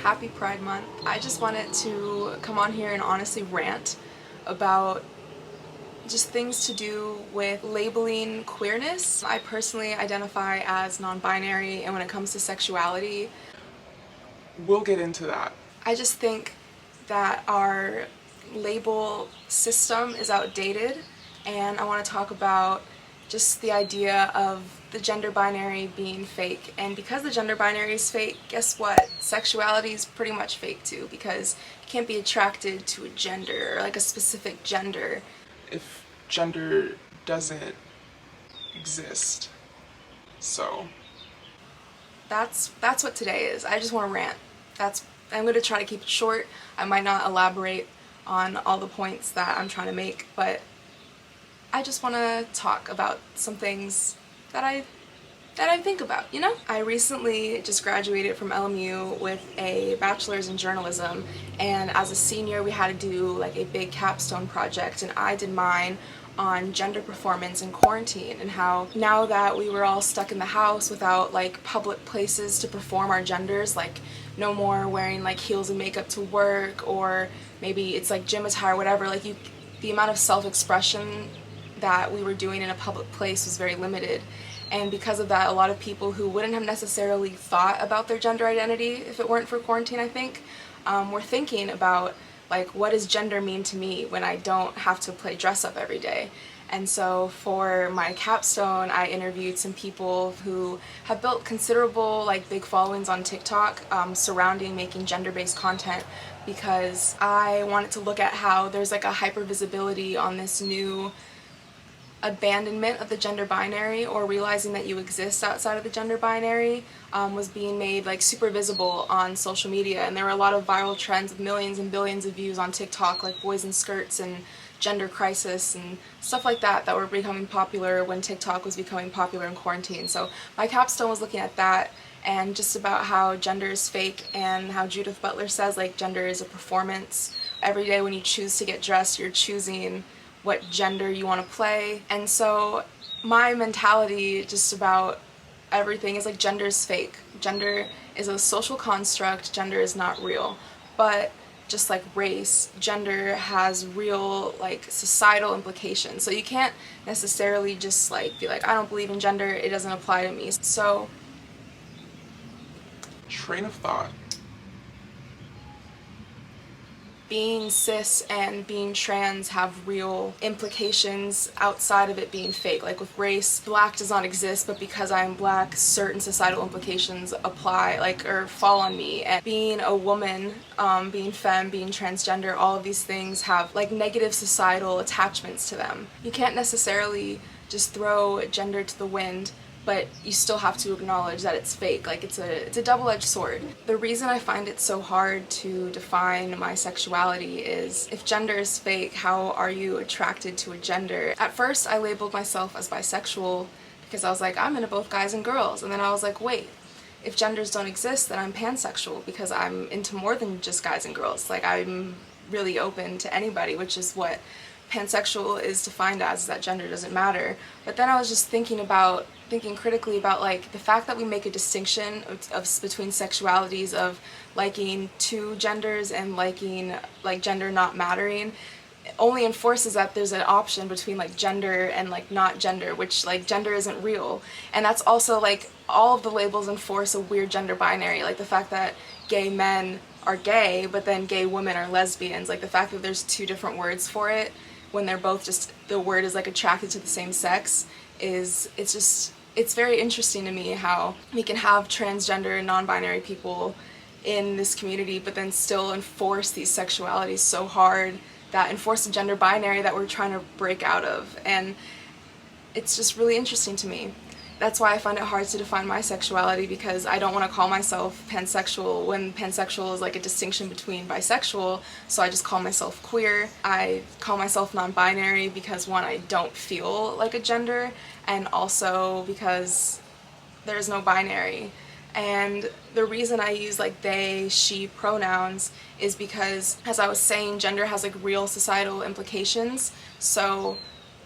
Happy Pride Month. I just wanted to come on here and honestly rant about just things to do with labeling queerness. I personally identify as non-binary, and when it comes to sexuality, We'll get into that. I just think that our label system is outdated, and I want to talk about just the idea of the gender binary being fake. And because the gender binary is fake, guess what? Sexuality is pretty much fake too, because you can't be attracted to a gender or like a specific gender. If gender doesn't exist. So, That's what today is. I just want to rant. I'm going to try to keep it short. I might not elaborate on all the points that I'm trying to make, but I just want to talk about some things that I think about, you know? I recently just graduated from LMU with a bachelor's in journalism, and as a senior we had to do like a big capstone project, and I did mine on gender performance in quarantine, and how now that we were all stuck in the house without like public places to perform our genders, like no more wearing like heels and makeup to work, or maybe it's like gym attire, whatever, like the amount of self-expression that we were doing in a public place was very limited. And because of that, a lot of people who wouldn't have necessarily thought about their gender identity if it weren't for quarantine, I think, were thinking about, like, what does gender mean to me when I don't have to play dress up every day? And so for my capstone, I interviewed some people who have built considerable, like, big followings on TikTok surrounding making gender-based content, because I wanted to look at how there's like a hyper-visibility on this new abandonment of the gender binary, or realizing that you exist outside of the gender binary, was being made like super visible on social media. And there were a lot of viral trends with millions and billions of views on TikTok, like boys in skirts and gender crisis and stuff like that, that were becoming popular when TikTok was becoming popular in quarantine. So my capstone was looking at that, and just about how gender is fake, and how Judith Butler says like gender is a performance. Every day when you choose to get dressed, you're choosing what gender you want to play. And so my mentality just about everything is like gender is fake. Gender is a social construct, gender is not real. But just like race, gender has real like societal implications. So you can't necessarily just like be like, I don't believe in gender, it doesn't apply to me. So train of thought. being cis and being trans have real implications outside of it being fake. Like with race, black does not exist, but because I am black, certain societal implications apply, like, or fall on me. And being a woman, being femme, being transgender, all of these things have like negative societal attachments to them. You can't necessarily just throw gender to the wind, but you still have to acknowledge that it's fake. Like it's a double-edged sword. The reason I find it so hard to define my sexuality is, if gender is fake, how are you attracted to a gender? At first I labeled myself as bisexual because I was like, I'm into both guys and girls, and then I was like, wait, if genders don't exist, then I'm pansexual because I'm into more than just guys and girls. Like I'm really open to anybody, which is what pansexual is defined as, that gender doesn't matter. But then I was just thinking critically about like the fact that we make a distinction between sexualities of liking two genders and liking like gender not mattering, only enforces that there's an option between like gender and like not gender, which like gender isn't real. And that's also like all of the labels enforce a weird gender binary, like the fact that gay men are gay but then gay women are lesbians, like the fact that there's two different words for it when they're both just, the word is like attracted to the same sex, it's very interesting to me how we can have transgender and non-binary people in this community but then still enforce these sexualities so hard, that enforce the gender binary that we're trying to break out of. And it's just really interesting to me. That's why I find it hard to define my sexuality, because I don't want to call myself pansexual when pansexual is like a distinction between bisexual, so I just call myself queer. I call myself non-binary because, one, I don't feel like a gender, and also because there's no binary. And the reason I use like they, she pronouns is because, as I was saying, gender has like real societal implications. So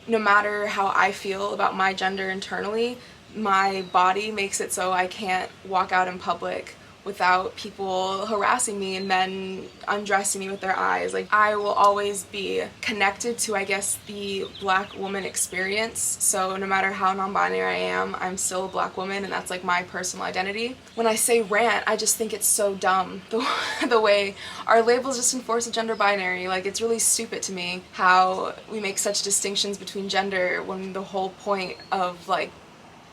no matter how I feel about my gender internally, my body makes it so I can't walk out in public without people harassing me and men undressing me with their eyes. Like, I will always be connected to, I guess, the black woman experience. So no matter how non-binary I am, I'm still a black woman, and that's like my personal identity. When I say rant, I just think it's so dumb, the way our labels just enforce a gender binary. Like, it's really stupid to me how we make such distinctions between gender when the whole point of, like,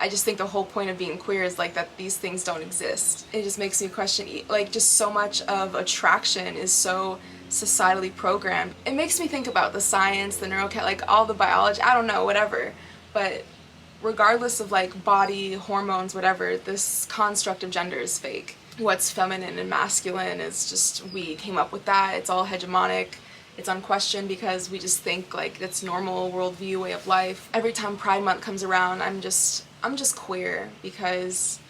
I just think the whole point of being queer is like that these things don't exist. It just makes me question, like, just so much of attraction is so societally programmed. It makes me think about the science, the like all the biology, I don't know, whatever. But regardless of like body, hormones, whatever, this construct of gender is fake. What's feminine and masculine is just, we came up with that. It's all hegemonic. It's unquestioned because we just think like it's normal worldview, way of life. Every time Pride Month comes around, I'm just queer because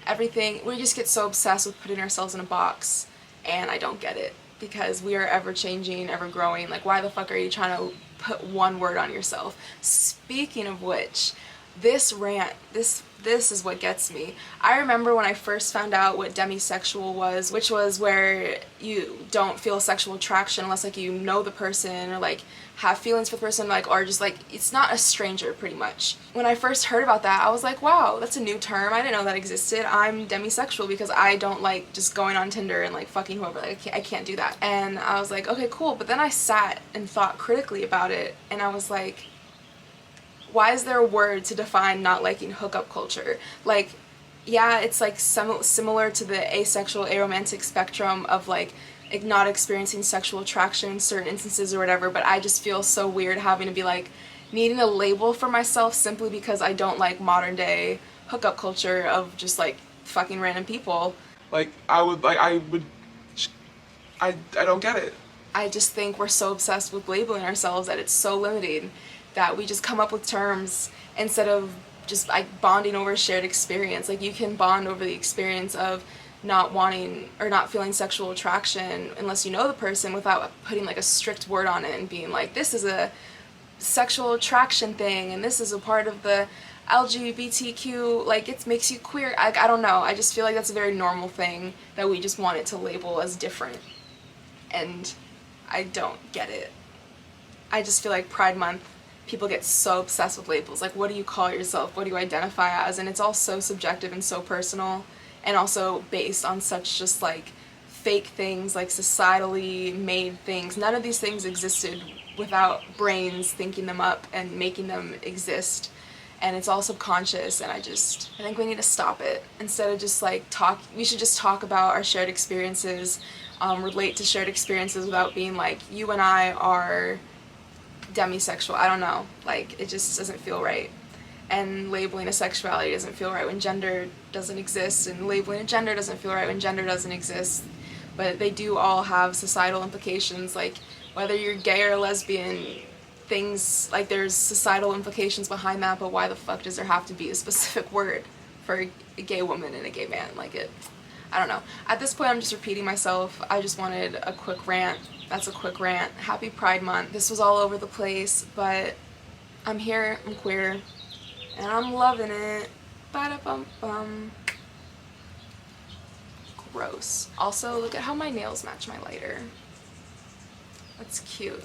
everything, we just get so obsessed with putting ourselves in a box, and I don't get it because we are ever changing, ever growing. Like, why the fuck are you trying to put one word on yourself? Speaking of which, this rant, this is what gets me. I remember when I first found out what demisexual was, which was where you don't feel sexual attraction unless like you know the person or like have feelings for the person, like, or just like it's not a stranger pretty much. When I first heard about that, I was like, wow, that's a new term. I didn't know that existed. I'm demisexual because I don't like just going on Tinder and like fucking whoever. Like, I can't do that. And I was like, okay, cool. But then I sat and thought critically about it, and I was like, why is there a word to define not liking hookup culture? Like, yeah, it's like similar to the asexual, aromantic spectrum of like not experiencing sexual attraction in certain instances or whatever, but I just feel so weird having to be like needing a label for myself simply because I don't like modern day hookup culture of just like fucking random people. Like, I don't get it. I just think we're so obsessed with labeling ourselves that it's so limiting that we just come up with terms instead of just like bonding over a shared experience. Like, you can bond over the experience of not wanting or not feeling sexual attraction unless you know the person without putting like a strict word on it and being like, this is a sexual attraction thing and this is a part of the LGBTQ, like it makes you queer. I don't know, I just feel like that's a very normal thing that we just want it to label as different, and I don't get it. I just feel like Pride Month, people get so obsessed with labels. Like, what do you call yourself? What do you identify as? And it's all so subjective and so personal, and also based on such just like fake things, like societally made things. None of these things existed without brains thinking them up and making them exist. And it's all subconscious, and I think we need to stop it. Instead of just like we should just talk about our shared experiences, relate to shared experiences without being like, you and I are demisexual. I don't know, like, it just doesn't feel right. And labeling a sexuality doesn't feel right when gender doesn't exist, and labeling a gender doesn't feel right when gender doesn't exist. But they do all have societal implications, like whether you're gay or lesbian, things like there's societal implications behind that, but why the fuck does there have to be a specific word for a gay woman and a gay man? Like, I don't know. At this point, I'm just repeating myself. I just wanted a quick rant. That's a quick rant. Happy Pride Month. This was all over the place, but I'm here, I'm queer, and I'm loving it. Ba-da-bum-bum. Gross. Also, look at how my nails match my lighter. That's cute.